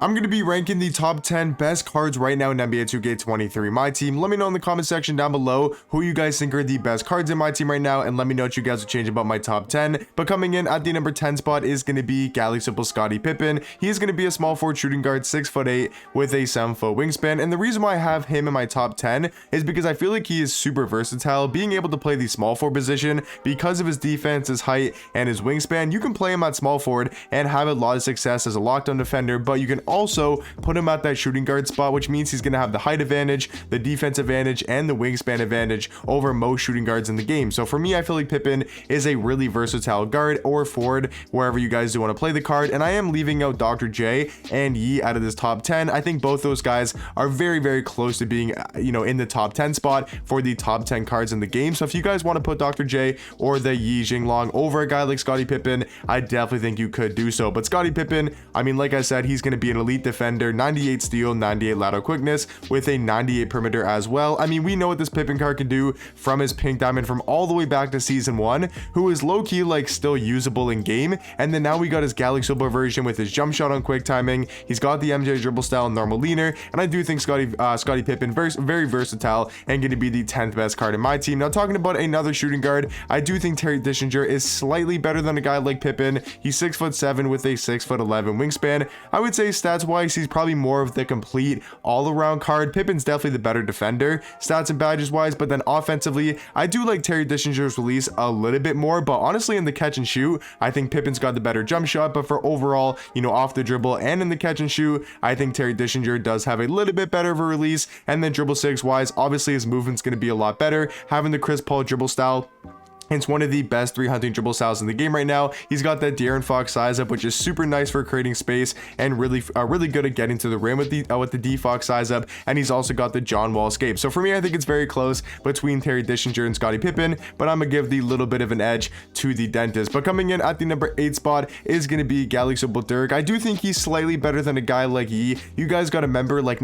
I'm going to be ranking the top 10 best cards right now in NBA 2K23 My Team. Let me know in the comment section down below who you guys think are the best cards in my team right now, and let me know what you guys would change about my top 10. But coming in at the number 10 spot is going to be Galaxy Simple Scottie Pippen. He is going to be a small forward shooting guard, 6'8" with a 7-foot wingspan. And the reason why I have him in my top 10 is because I feel like he is super versatile, being able to play the small forward position because of his defense, his height, and his wingspan. You can play him at small forward and have a lot of success as a lockdown defender, but you can also put him at that shooting guard spot, which means he's going to have the height advantage, the defense advantage, and the wingspan advantage over most shooting guards in the game. So for me, I feel like Pippen is a really versatile guard or forward, wherever you guys do want to play the card. And I am leaving out Dr. J and Yi out of this top 10. I think both those guys are very, very close to being, in the top 10 spot for the top 10 cards in the game. So if you guys want to put Dr. J or the Yi Jinglong over a guy like Scottie Pippen, I definitely think you could do so. But Scottie Pippen, I mean, like I said, he's going to be an elite defender, 98 steal, 98 lateral quickness with a 98 perimeter as well. I mean, we know what this Pippen card can do from his pink diamond from all the way back to season 1, who is low-key like still usable in game. And then now we got his Galaxy Silver version with his jump shot on quick timing. He's got the MJ dribble style normal leaner, and I do think Scottie Pippen very versatile and going to be the 10th best card in my team. Now talking about another shooting guard, I do think Terry Dischinger is slightly better than a guy like Pippen. He's 6'7" with a 6'11" wingspan. I would say stats wise he's probably more of the complete all-around card. Pippen's definitely the better defender stats and badges wise, but then offensively I do like Terry Dischinger's release a little bit more, but honestly in the catch and shoot I think Pippen's got the better jump shot. But for overall, off the dribble and in the catch and shoot, I think Terry Dischinger does have a little bit better of a release. And then dribble six wise, obviously his movement's going to be a lot better, having the Chris Paul dribble style. It's one of the best 300 dribble styles in the game right now. He's got that De'Aaron Fox size up, which is super nice for creating space and really good at getting to the rim with the D Fox size up. And he's also got the John Wall escape. So for me, I think it's very close between Terry Dischinger and Scottie Pippen, but I'm gonna give the little bit of an edge to the dentist. But coming in at the number 8 spot is gonna be Galaxy Dirk. I do think he's slightly better than a guy like Yi. You guys gotta remember, like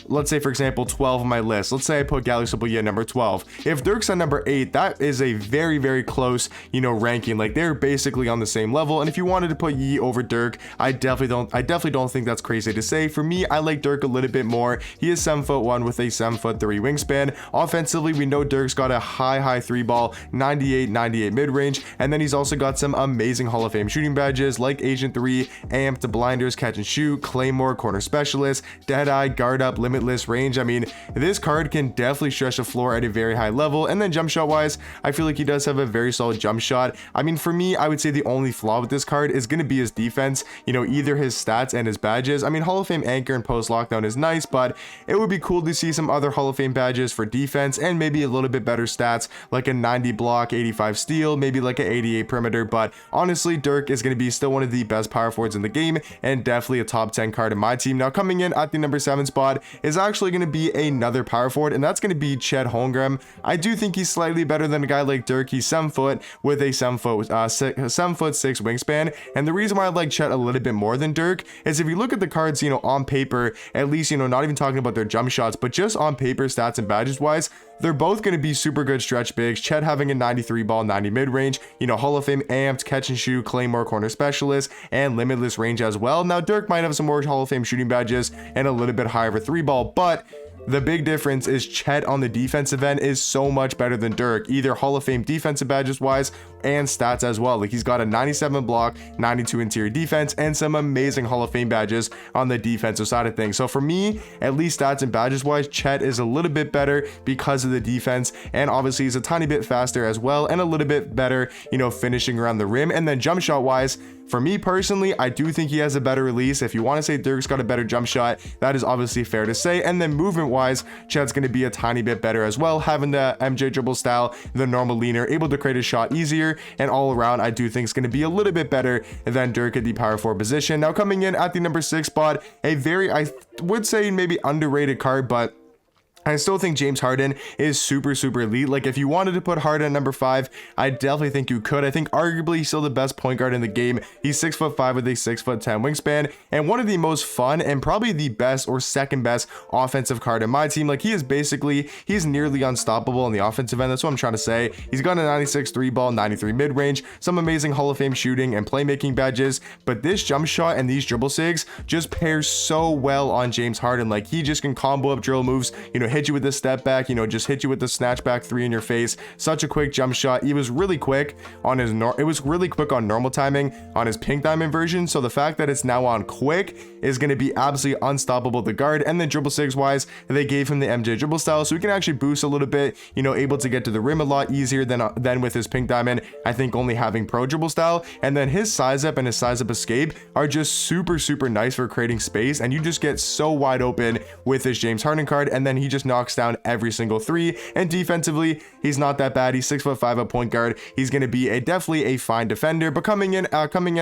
let's say for example 12 on my list. Let's say I put Galaxy Yi at number 12. If Dirk's at number 8, that is a very close ranking. Like they're basically on the same level. And if you wanted to put Yi over Dirk, I definitely don't think that's crazy to say. For me, I like Dirk a little bit more. He is 7'1" with a 7'3" wingspan. Offensively, we know Dirk's got a high 3-ball, 98 mid-range, and then he's also got some amazing Hall of Fame shooting badges like Agent 3, Amped, Blinders, Catch and Shoot, Claymore, Corner Specialist, Deadeye, Guard Up, Limitless, Range. I mean, this card can definitely stretch the floor at a very high level. And then jump shot wise, I feel like he does have a very solid jump shot. I mean, for me, I would say the only flaw with this card is going to be his defense, either his stats and his badges. I mean, Hall of Fame anchor and post lockdown is nice, but it would be cool to see some other Hall of Fame badges for defense and maybe a little bit better stats, like a 90 block, 85 steal, maybe like an 88 perimeter. But honestly, Dirk is going to be still one of the best power forwards in the game and definitely a top 10 card in my team. Now coming in at the number 7 spot is actually going to be another power forward, and that's going to be Chet Holmgren. I do think he's slightly better than a guy like Dirk. He's 7 foot with a 7'6" wingspan. And the reason why I like Chet a little bit more than Dirk is if you look at the cards, on paper, at least, not even talking about their jump shots, but just on paper, stats and badges wise, they're both going to be super good stretch bigs. Chet having a 93 ball, 90 mid-range, Hall of Fame amped, catch and shoot, Claymore, corner specialist, and limitless range as well. Now Dirk might have some more Hall of Fame shooting badges and a little bit higher of a 3-ball, but the big difference is Chet on the defensive end is so much better than Dirk, either Hall of Fame defensive badges wise and stats as well. Like he's got a 97 block, 92 interior defense, and some amazing Hall of Fame badges on the defensive side of things. So for me, at least stats and badges wise, Chet is a little bit better because of the defense, and obviously he's a tiny bit faster as well and a little bit better, finishing around the rim. And then jump shot wise, for me personally, I do think he has a better release. If you want to say Dirk's got a better jump shot, that is obviously fair to say. And then movement wise, Chet's going to be a tiny bit better as well, having the MJ dribble style, the normal leaner, able to create a shot easier, and all around I do think it's going to be a little bit better than Dirk at the power forward position. Now coming in at the number 6 spot, a very, I would say maybe underrated card, but I still think James Harden is super elite. Like, if you wanted to put Harden at number 5, I definitely think you could. I think arguably he's still the best point guard in the game. He's 6'5" with a 6'10" wingspan, and one of the most fun and probably the best or second best offensive card in my team. Like, he's nearly unstoppable in the offensive end. That's what I'm trying to say. He's got a 96 3 ball, 93 mid-range, some amazing Hall of Fame shooting and playmaking badges, but this jump shot and these dribble sigs just pair so well on James Harden. Like, he just can combo up drill moves, hit you with the step back, just hit you with the snatch back 3 in your face. Such a quick jump shot. It was really quick on normal timing on his pink diamond version, so the fact that it's now on quick is going to be absolutely unstoppable to guard. And then dribble sigs wise, they gave him the MJ dribble style, so he can actually boost a little bit, able to get to the rim a lot easier than with his pink diamond. I think only having pro dribble style, and then his size up and his size up escape are just super nice for creating space, and you just get so wide open with this James Harden card. And then he just knocks down every single 3, and defensively he's not that bad. He's 6'5" a point guard. He's going to be definitely a fine defender. But coming in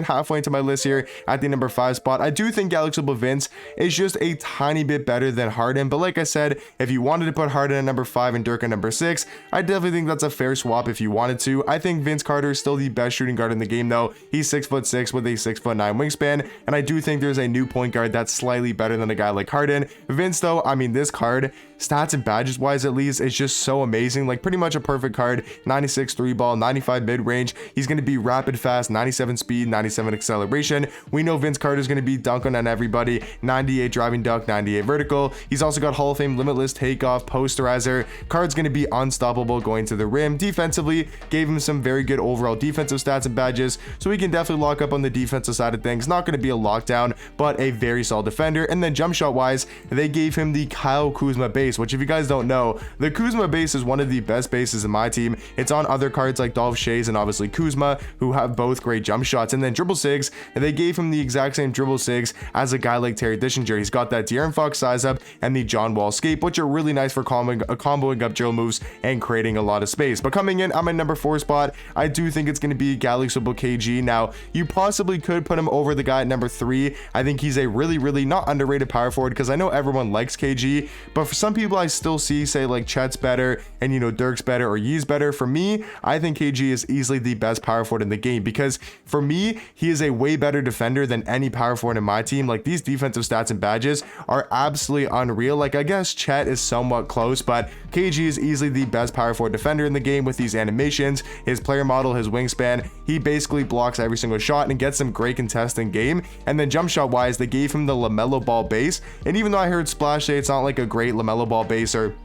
halfway into my list here at the number 5 spot, I do think Galaxy Vince is just a tiny bit better than Harden. But like I said, if you wanted to put Harden at number 5 and Dirk at number 6, I definitely think that's a fair swap if you wanted to. I think Vince Carter is still the best shooting guard in the game though. He's 6'6" with a 6'9" wingspan, and I do think there's a new point guard that's slightly better than a guy like Harden. Vince though, I mean, this card, stats and badges wise at least, is just so amazing. Like, pretty much a perfect card. 96 3 ball, 95 mid-range. He's going to be rapid fast, 97 speed, 97 acceleration. We know Vince Carter is going to be dunking on everybody. 98 driving dunk, 98 vertical. He's also got Hall of Fame limitless takeoff, posterizer. Card's going to be unstoppable going to the rim. Defensively, gave him some very good overall defensive stats and badges, so he can definitely lock up on the defensive side of things. Not going to be a lockdown, but a very solid defender. And then jump shot wise, they gave him the Kyle Kuzma base, which if you guys don't know, the Kuzma base is one of the best bases in my team. It's on other cards like Dolph Shays and obviously Kuzma, who have both great jump shots. And then dribble sigs, and they gave him the exact same dribble sigs as a guy like Terry Dishinger. He's got that De'Aaron Fox size up and the John Wall escape, which are really nice for comboing up drill moves and creating a lot of space. But coming in, I'm at number 4 spot. I do think it's going to be Galaxy KG. Now, you possibly could put him over the guy at number 3. I think he's a really not underrated power forward, because I know everyone likes KG, but for some people I still see say like Chet's better and Dirk's better or Yee's better. For me, I think KG is easily the best power forward in the game, because for me, he is a way better defender than any power forward in my team. Like, these defensive stats and badges are absolutely unreal. Like, I guess Chet is somewhat close, but KG is easily the best power forward defender in the game with these animations, his player model, his wingspan. He basically blocks every single shot and gets some great contesting game. And then jump shot wise, they gave him the LaMelo Ball base, and even though I heard Splash say it's not like a great LaMelo Ball base, or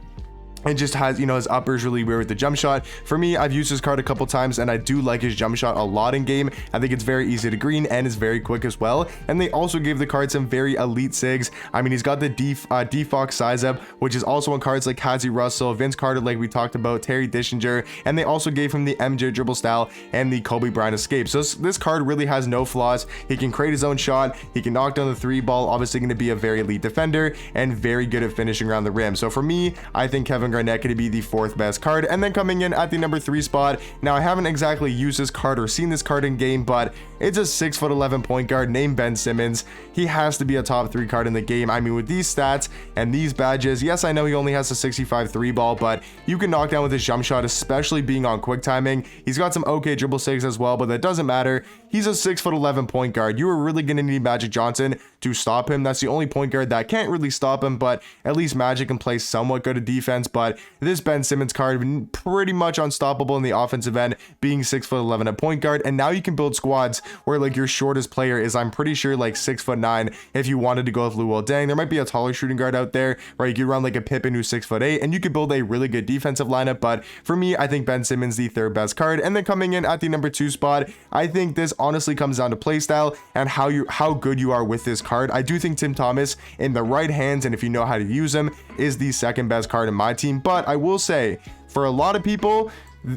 it just has, his upper is really weird with the jump shot. For me, I've used his card a couple times and I do like his jump shot a lot in game. I think it's very easy to green and is very quick as well. And they also gave the card some very elite sigs. I mean, he's got the D Fox size up, which is also on cards like Kazi Russell, Vince Carter, like we talked about, Terry Dishinger, and they also gave him the MJ dribble style and the Kobe Bryant escape. So this card really has no flaws. He can create his own shot. He can knock down the 3 ball. Obviously going to be a very elite defender and very good at finishing around the rim. So for me, I think Kevin Garnett could be the 4th best card. And then coming in at the number 3 spot, now I haven't exactly used this card or seen this card in game, but it's a 6'11" point guard named Ben Simmons. He has to be a top 3 card in the game. I mean, with these stats and these badges, yes, I know he only has a 65 3 ball, but you can knock down with his jump shot, especially being on quick timing. He's got some okay dribble sigs as well, but that doesn't matter. He's a 6'11" point guard. You are really going to need Magic Johnson to stop him. That's the only point guard that can't really stop him, but at least Magic can play somewhat good at defense. But this Ben Simmons card, pretty much unstoppable in the offensive end, being 6'11" at point guard. And now you can build squads where like your shortest player is, I'm pretty sure, like 6'9". If you wanted to go with Luol Deng, there might be a taller shooting guard out there, right? You could run like a Pippen who's 6'8", and you could build a really good defensive lineup. But for me, I think Ben Simmons the 3rd best card. And then coming in at the number 2 spot, I think this honestly comes down to playstyle and how good you are with this card. I do think Tim Thomas, in the right hands and if you know how to use him, is the 2nd best card in my team. But I will say, for a lot of people,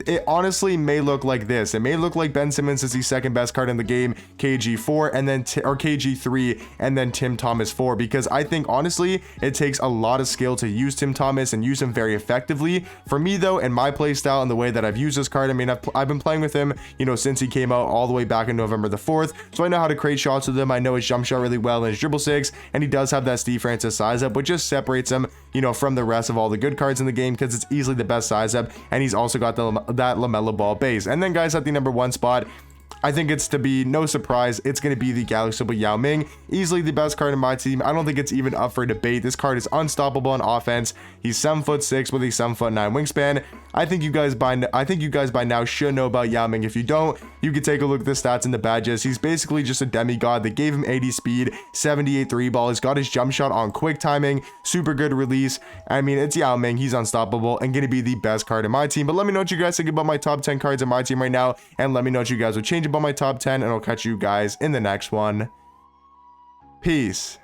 it honestly may look like this. It may look like Ben Simmons is the second best card in the game, KG4, and then or KG3, and then Tim Thomas 4, because I think honestly it takes a lot of skill to use Tim Thomas and use him very effectively. For me though, in my playstyle and the way that I've used this card, I mean, I've been playing with him, you know, since he came out all the way back in November the 4th, so I know how to create shots with him. I know his jump shot really well and his dribble six, and he does have that Steve Francis size up, which just separates him, you know, from the rest of all the good cards in the game, because it's easily the best size up, and he's also got that LaMelo Ball base. And then guys, at the number 1 spot, I think it's to be no surprise, it's going to be the Galaxy Yao Ming, easily the best card in my team. I don't think it's even up for debate. This card is unstoppable on offense. He's 7'6" with a 7'9" wingspan. I think you guys by now should know about Yao Ming. If you don't, you can take a look at the stats and the badges. He's basically just a demigod. They gave him 80 speed, 78 3 ball. He's got his jump shot on quick timing, super good release. I mean, it's Yao Ming. He's unstoppable and going to be the best card in my team. But let me know what you guys think about my top 10 cards in my team right now, and let me know what you guys would change about my top 10, and I'll catch you guys in the next one. Peace.